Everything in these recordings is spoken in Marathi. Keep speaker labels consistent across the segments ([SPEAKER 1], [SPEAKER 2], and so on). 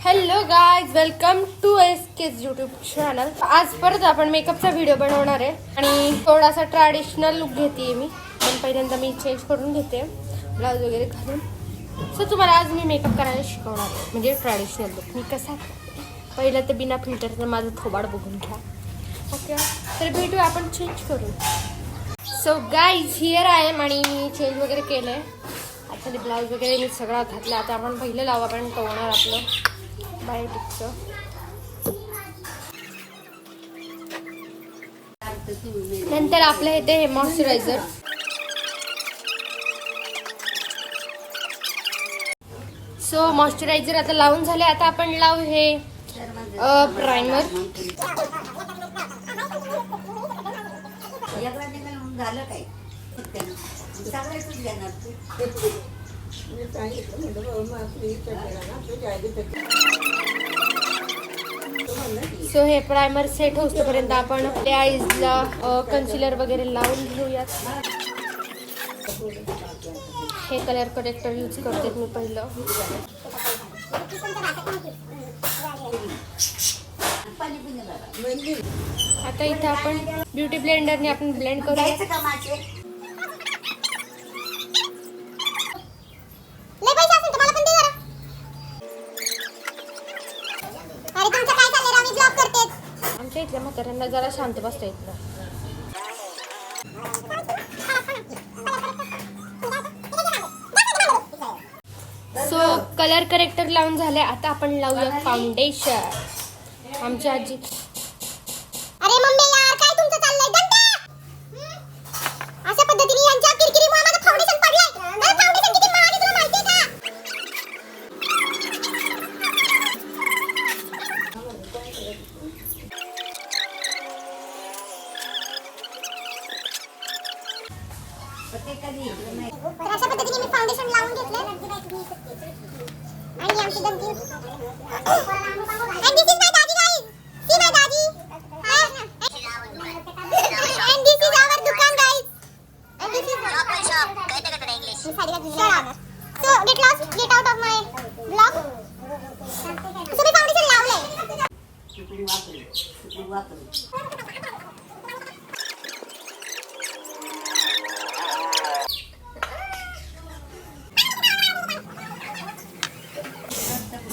[SPEAKER 1] Hello guys, welcome to SK's YouTube channel. आज परत आपण मेकअपचा व्हिडिओ बनवणार आहे आणि थोडासा ट्रॅडिशनल लुक घेते मी. पण पहिल्यांदा मी चेंज करून घेते ब्लाऊज वगैरे घालून. सो तुम्हाला आज मी मेकअप करायला शिकवणार आहे, म्हणजे ट्रॅडिशनल लुक मी कसा. पहिलं तर बिना फिल्टरचं माझं थोबाड बघून घ्या. ओके, तर भेटू आपण चेंज करून. सो गाईज, हिअर आहे आणि मी चेंज वगैरे केलं आहे. आता ब्लाऊज वगैरे मी सगळा घातला. आता आपण पहिलं लावू आपण टोनर आपलं बायोटिकचं. नंतर आपलं येते हे मॉइश्चरायझर. सो मॉइश्चरायझर आता लावून झाले. आता आपण लावू हे प्रायमर.
[SPEAKER 2] झालं काय
[SPEAKER 1] सो हे प्रायमर सेट होईपर्यंत आपण आपल्या आईजला कन्सिलर वगैरे लावून घेऊयात. हे कलर करेक्टर यूज करते मी पहिलं. आता इथं आपण ब्युटी ब्लेंडरने आपण ब्लेंड करूया. आमच्या इथल्या म्हाताऱ्यांना जरा शांत बसता येत नाही. सो कलर करेक्टर लावून झाले. आता आपण लावूया फाउंडेशन. आमची आजी,
[SPEAKER 3] अरे मम्मी यार, काय तुमचं चाललंय घंटा? अशा पद्धतीने यांच्या किरकिरीमुळे माझं फाउंडेशन पडलंय. मला फाउंडेशन किती महाग आहे तुला माहिती आहे का? तर अशा पद्धतीने मी फाउंडेशन लावून घेतलं आणि आमची दंती. And this is my daddy, guys. See my daddy. And this is our dukan, guys. And this is shop. So get lost, get out of my vlog. So me foundation लावलंय.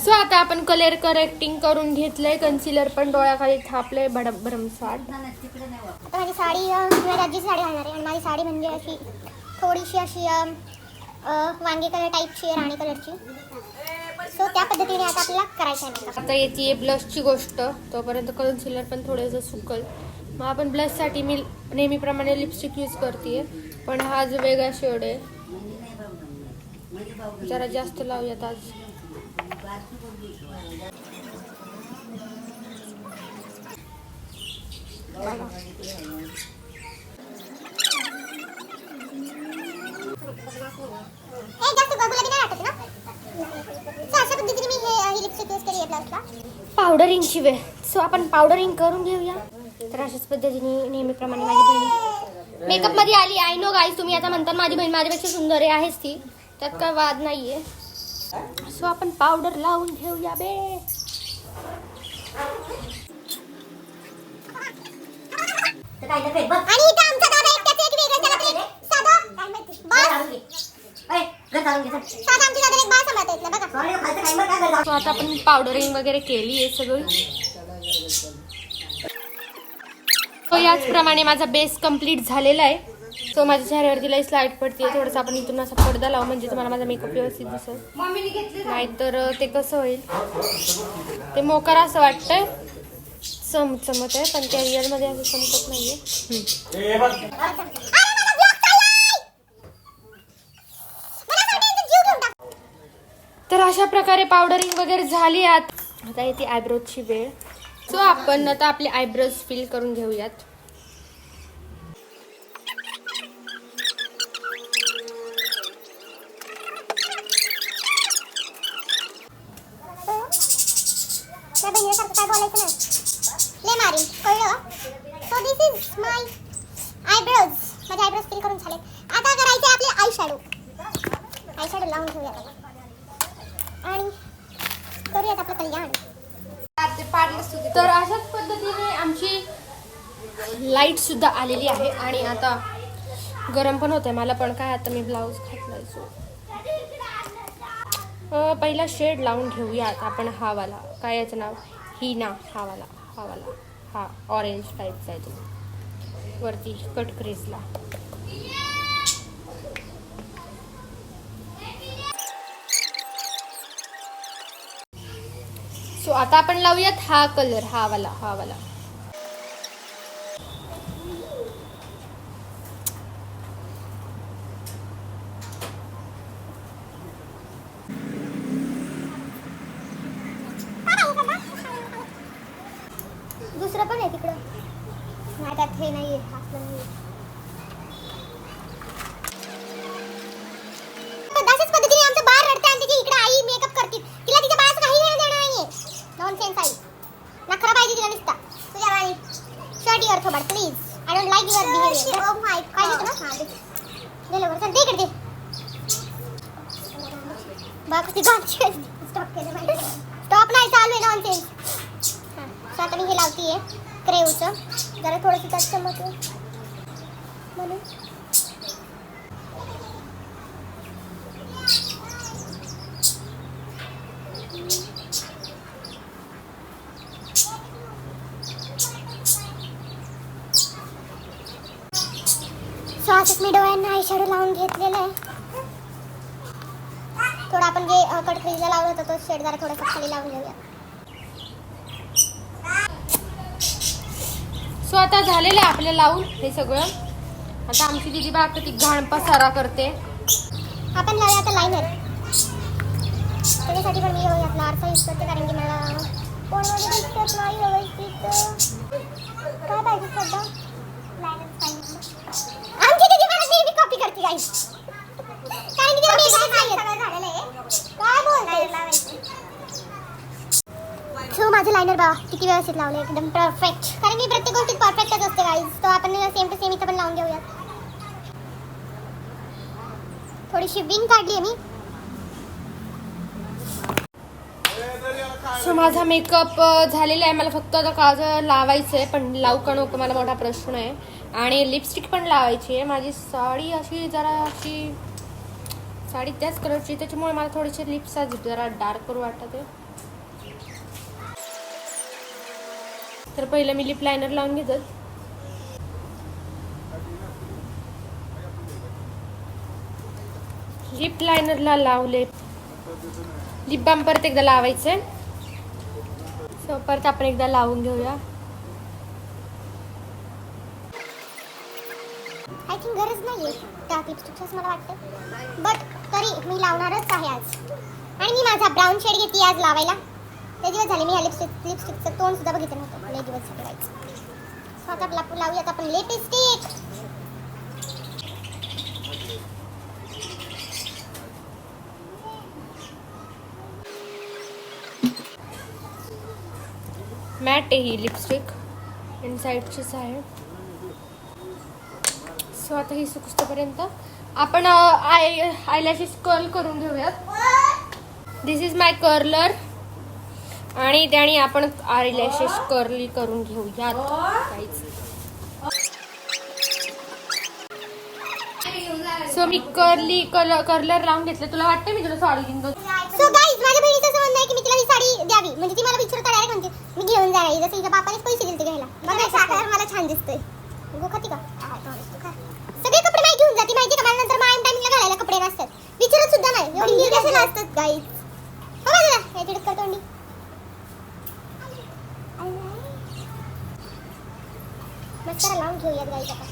[SPEAKER 1] सो आता आपण कलर करेक्टिंग करून घेतलंय. कन्सिलर पण डोळ्याखाली थापलंय भरमसाठ.
[SPEAKER 3] आता माझी साडी, माझी आजीची साडी घालणार आहे. आणि माझी साडी म्हणजे अशी थोडीशी अशी वांगी कलर टाईपची आहे, राणी कलरची. सो त्या पद्धतीने आता आपल्याला करायचं आहे.
[SPEAKER 1] आता येते ब्लशची गोष्ट. तोपर्यंत कन्सिलर पण थोडंसं सुकल. मग आपण ब्लशसाठी मी नेहमीप्रमाणे लिपस्टिक यूज करते, पण हा जो वेगळा शेड आहे जरा जास्त लावूयात आज. पावडरिंगची वेळ. सो आपण पावडरिंग करून घेऊया. तर अशाच पद्धतीने नेहमीप्रमाणे माझी बहीण मेकअप मध्ये आली. आय नो गाईज, तुम्ही आता म्हणता माझी बहीण माझ्यापेक्षा सुंदर आहे. आहेच ती, त्यात काय वाद नाहीये. सो आपण पावडर लावून घेऊया बे. सो आता आपण पावडरिंग वगैरे केली आहे सगळी. सो याचप्रमाणे माझा बेस कम्प्लीट झालेला आहे. सो माझ्या चेहऱ्यावरती लई स्लाईट पडते. थोडंसं आपण इथून असा पडदा लावू, म्हणजे तुम्हाला माझा मेकअप व्यवस्थित दिसेल. नाहीतर ते कसं होईल, ते मोकार असं वाटतंय चमचमत आहे, पण त्या रिअलमध्ये असं चमकत नाहीये. तर अशा प्रकारे पावडरिंग वगैरे झाली. आता येते आयब्रोजची वेळ. सो आपण आता आपले आयब्रोज फिल करून घेऊयात.
[SPEAKER 3] त्या बहिणीसारखं काय बोलायचं नाही, ले मारीन, कळलं? So this is my eyebrows. माझे आयब्रोज फिल करून झाले. आता करायचे आपले आय शॅडो. आय शॅडो लावून घेऊया. आणि करूयात आपलं कल्याण.
[SPEAKER 1] तर अशाच पद्धतीने आमची लाईट सुद्धा आलेली आहे आणि आता गरम पण होत आहे मला पण. काय आता मी ब्लाऊज घातलाय सो पहिला शेड लावून घेऊयात आपण. हा वाला काय याचं नाव, हिना. हा वाला हा ऑरेंज टाईपचा आहे तो वरती कट क्रीजला. सो आता आपण लावूयात हा कलर, हा वाला.
[SPEAKER 3] दुसरं पण आहे तिकडं. नाही त्यात हे नाही आहे, असलं नाही. अशाच पद्धतीने आमचं बाळ रडते आणि तिची इकडे आई मेकअप करते. तिला तिच्या बाळाचं काही घेणं देणं नाहीये. नॉनसेन्स आई. नखरा पाहिजे तिला नुसता. तुझ्या बाळी शर्ट युअर थोबाड please. I don't like your behaviour. Oh my काय देतो ना. हां दे लवकर. चल दे इकडे. बाकी ती गाची स्टॉप केलं पाहिजे. स्टॉप नाही चालू आहे नॉनसेन्स. सो आता मी हे लावतीये क्रेवचं. जरा थोडंसं त्यात चमकलं म्हणून. सो असंच मी डोळ्यांना आय शॅडो लावून घेतलेलं आहे. थोडं आपण जे कट क्रीजला लावलं होतं तो शेड जरा थोडंसं खाली लावून घेऊया.
[SPEAKER 1] सो आता झालेलं आहे आपलं लावून हे सगळं. आता आमची दिदी बाग ती घाण पसारा करते.
[SPEAKER 3] आपण लावूया आता लायनर. त्याच्यासाठी पण मी यातला आरसा यूज करते कारण की मला कोण वगैरे दिसत नाही व्यवस्थित. काय पाहिजे सध्या लायनर पाहिजे. आमची दिदी मला नेहमी कॉपी करते गाईस कारण की तिला मेकअप नाही झालेलं आहे. काय बोलते. सो माझं लायनर बा किती व्यवस्थित लावलं एकदम परफेक्ट. कारण मी प्रत्येक गोष्टीत परफेक्टच असते गाईज. तो आपण सेम टू सेम इथं पण लावून घेऊयात. थोडीशी विंग काढली आहे मी.
[SPEAKER 1] सो माझा मेकअप झालेला आहे. मला फक्त आता काजळ लावायचं आहे पण लावू का नको मला मोठा प्रश्न आहे. आणि लिपस्टिक पण लावायची आहे. माझी साडी अशी जरा अशी साडी त्याच कलरची त्याच्यामुळे मला थोडीशी लिप्स जरा डार्क करू वाटत आहे. तर पहिलं मी लिप लायनर लावून घेतात. लिप लायनरला लावले. लिप बाम परत एकदा लावायचंय. सो परत आपण एकदा लावून घेऊया.
[SPEAKER 3] आय थिंक गरज नाहीये त्या लिपस्टिकची असं मला वाटतं. बट तरी मी लावणारच आहे आज. आणि मी माझा ब्राऊन शेड घेते आज लावायला. ते दिवस झाले मी ह्या लिपस्टिकचं तोंड सुद्धा बघितलं नव्हतं. लय दिवस झाले गाईस. सो आता लावूयात आपण लिपस्टिक.
[SPEAKER 1] मॅट आहे ही लिपस्टिक. इनसाइडचीच आहे. सो आता ही सुकस्तोपर्यंत आपण आयलॅशेस कर्ल करून घेऊयात. दिस इज माय कर्लर. आणि त्याने आपण आयलॅशेस कर्ली करून घेऊयात. सो मी कर्लर लावून घेतलं. तुला वाटतं मी तुला साडी घेऊन.
[SPEAKER 3] सो गाईज माझ्या बहिणीचं असं म्हणणं आहे की मी तिला ही साडी द्यावी. म्हणजे ती मला विचारत डायरेक्ट म्हणते मी घेऊन जाणार. जसं तिच्या बापानेच पैसे दिले घ्यायला. बघा मला छान दिसतंय. गो खाती का. सगळे कपडे नाही घेऊन जाते माहिती का. मला नंतर मायम टाइमिंगला घालायला कपडे नसतात. विचारत सुद्धा नाही. एवढी निर्देशन असतात गाईज. बघा जरा याच्याकडे करतोंडी. मस्करा लावून घेऊयात गाईज आता.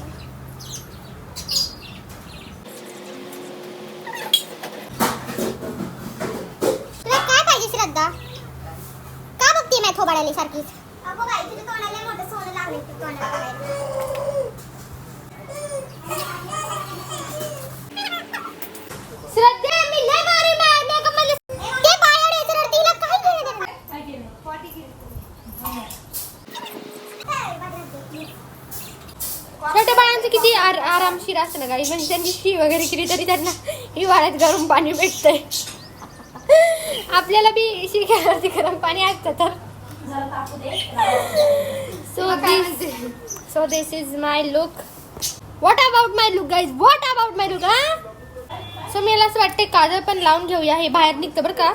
[SPEAKER 3] तुला काय पाहिजे श्रद्धा. का बघते मी थोबाडाली सारखीच. अगो बाई तुझ्या तोंडाला मोठं सोनं लावलंय तोंडाला.
[SPEAKER 1] श्रद्धे मी लय भारी मेकअप मध्ये
[SPEAKER 3] ते पायावर याच्या रडती. हिला काही घेणं देणं नाही.
[SPEAKER 1] छोट्या बाळांचं किती आरामशीर असतं ना गाई. म्हणजे त्यांची शी वगैरे केली तरी त्यांना हिवाळ्यात गरम पाणी भेटतंय. आपल्याला बी शिकायवरती गरम पाणी असतं तर. So this is my look. What about my look guys, what about my look. So मला असं वाटतं काजळ पण लावून घेऊया. हे बाहेर निघतं बरं का,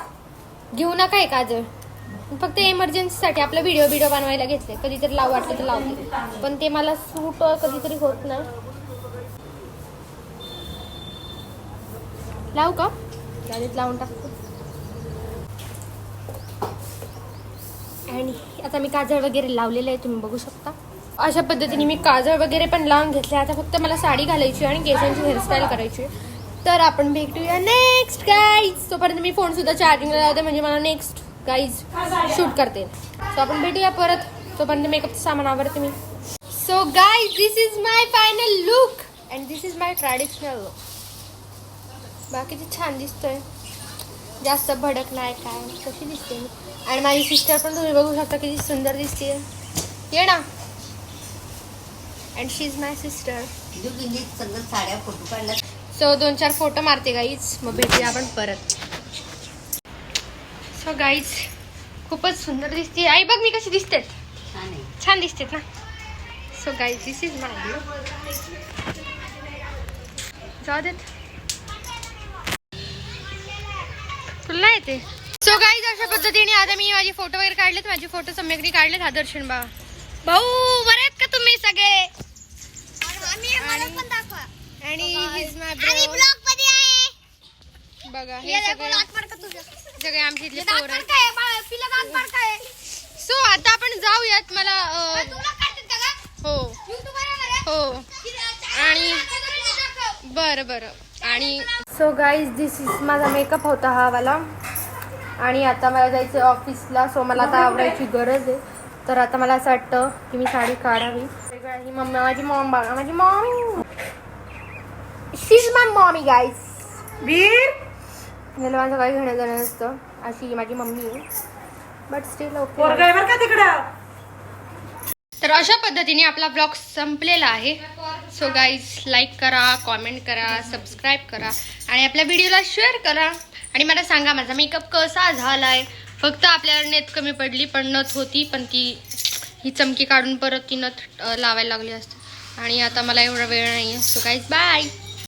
[SPEAKER 1] घेऊ नका हे काजळ. फक्त एमर्जन्सीसाठी आपला व्हिडिओ बनवायला घेतले. कधीतरी लावू वाटलं तर लावते, पण ते मला सूट कधीतरी होत नाही. लावू का, गाडीत लावून टाकतो. आणि आता मी काजळ वगैरे लावलेलं आहे, तुम्ही बघू शकता. अशा पद्धतीने मी काजळ वगैरे पण लावून घेतले. आता फक्त मला साडी घालायची आणि केसांची हेअरस्टाईल करायची. तर आपण भेटूया नेक्स्ट गाईज. तोपर्यंत मी फोन सुद्धा चार्जिंगला लावते, म्हणजे मला नेक्स्ट गाईज शूट करते. सो आपण भेटूया परत. तोपर्यंत मेकअपचं सामान आवडते मी. So guys, this is my final look and this is my traditional look. बाकीचे छान दिसतोय, जास्त भडक नाही काय, कशी दिसते मी. आणि माझी सिस्टर पण तुम्ही बघू शकता किती सुंदर दिसते. ये ना. And she is my sister.
[SPEAKER 3] साड्या फोटो काढला.
[SPEAKER 1] सो 2-4 फोटो मारते गाईज, मग भेटूया आपण परत. सो गाईज, खूपच सुंदर दिसते. आई बघ मी कशी दिसते, छान दिसतेत ना. So guys, this is my look. जाऊ देत, तुला येते. सो गाईज, अशा पद्धतीने आता मी माझे फोटो वगैरे काढलेत. माझे फोटो सम्यकने काढलेत. हा दर्शन भाऊ बरे आहेत का तुम्ही सगळे. आणि बघा हे सगळे आमच्या इथले पोरं आहेत. सो आता आपण जाऊयात. मला हो हो आणि बरं. आणि सो गाईज, दिस इज माझा मेकअप होता हा वाला. आणि आता मला जायचं ऑफिसला. सो मला आता आवरायची गरज आहे. तर आता मला असं वाटतं की मी साडी काढावी. ही मम्मी, माझी मॉम बघा, माझी mom. She is my mommy guys. याला माझं काही घेणं देणं नसतं. अशी माझी मम्मी आहे, बट स्टील ओके. तर अशा पद्धतीने आपला ब्लॉग संपलेला आहे. सो गाईज, लाईक करा, कॉमेंट करा, सबस्क्राईब करा आणि आपल्या व्हिडिओला शेअर करा. आणि मला सांगा माझा मेकअप कसा झालाय. फक्त आपल्याला नेत कमी पडली, पण नथ होती, पण ही चमकी काढून परत ती नथ लावायला लागली असते. आणि आता मला एवढा वेळ नाही आहे. So guys, bye.